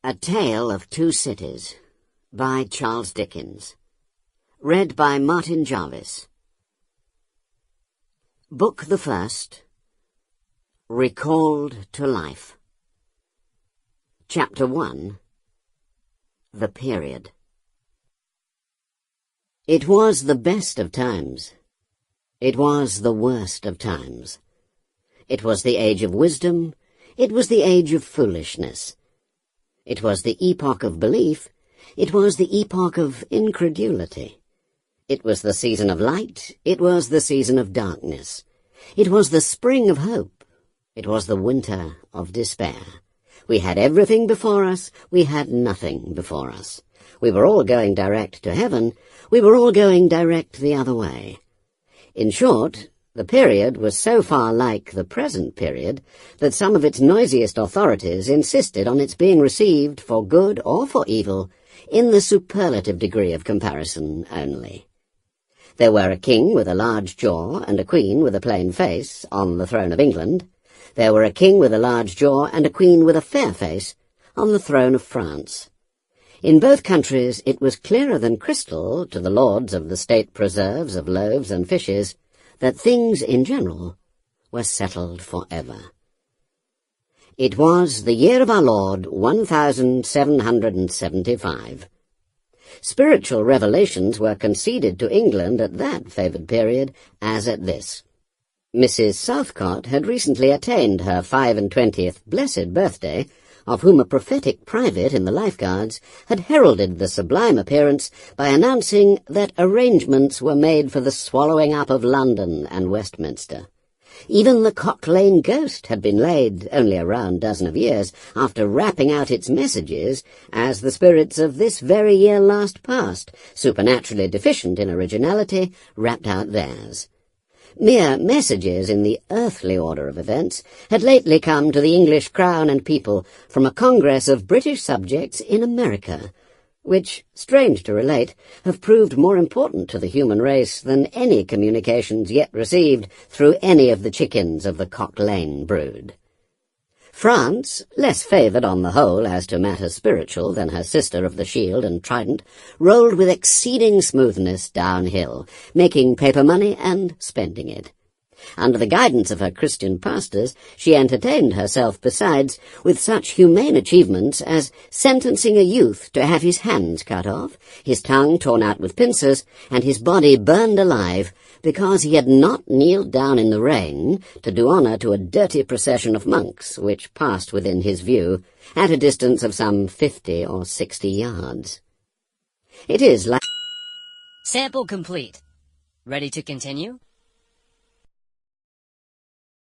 A Tale of Two Cities by Charles Dickens. Read by Martin Jarvis. Book the First. Recalled to Life. Chapter 1. The Period. It was the best of times. It was the worst of times. It was the age of wisdom. It was the age of foolishness. It was the epoch of belief. It was the epoch of incredulity. It was the season of light. It was the season of darkness. It was the spring of hope. It was the winter of despair. We had everything before us. We had nothing before us. We were all going direct to heaven. We were all going direct the other way. In short, the period was so far like the present period that some of its noisiest authorities insisted on its being received for good or for evil in the superlative degree of comparison only. There were a king with a large jaw and a queen with a plain face on the throne of England. There were a king with a large jaw and a queen with a fair face on the throne of France. In both countries it was clearer than crystal to the lords of the state preserves of loaves and fishes that things in general were settled for ever. It was the year of our Lord 1775. Spiritual revelations were conceded to England at that favoured period as at this. Mrs. Southcott had recently attained her 25th blessed birthday, of whom a prophetic private in the Life Guards had heralded the sublime appearance by announcing that arrangements were made for the swallowing up of London and Westminster. Even the Cock Lane ghost had been laid only a round dozen of years after rapping out its messages as the spirits of this very year last past, supernaturally deficient in originality, rapped out theirs. Mere messages in the earthly order of events had lately come to the English crown and people from a congress of British subjects in America, which, strange to relate, have proved more important to the human race than any communications yet received through any of the chickens of the Cock Lane brood. France, less favoured on the whole as to matters spiritual than her sister of the Shield and Trident, rolled with exceeding smoothness downhill, making paper money and spending it. Under the guidance of her Christian pastors, she entertained herself, besides, with such humane achievements as sentencing a youth to have his hands cut off, his tongue torn out with pincers, and his body burned alive, because he had not kneeled down in the rain to do honour to a dirty procession of monks which passed within his view at a distance of some 50 or 60 yards. It is like... Sample complete. Ready to continue?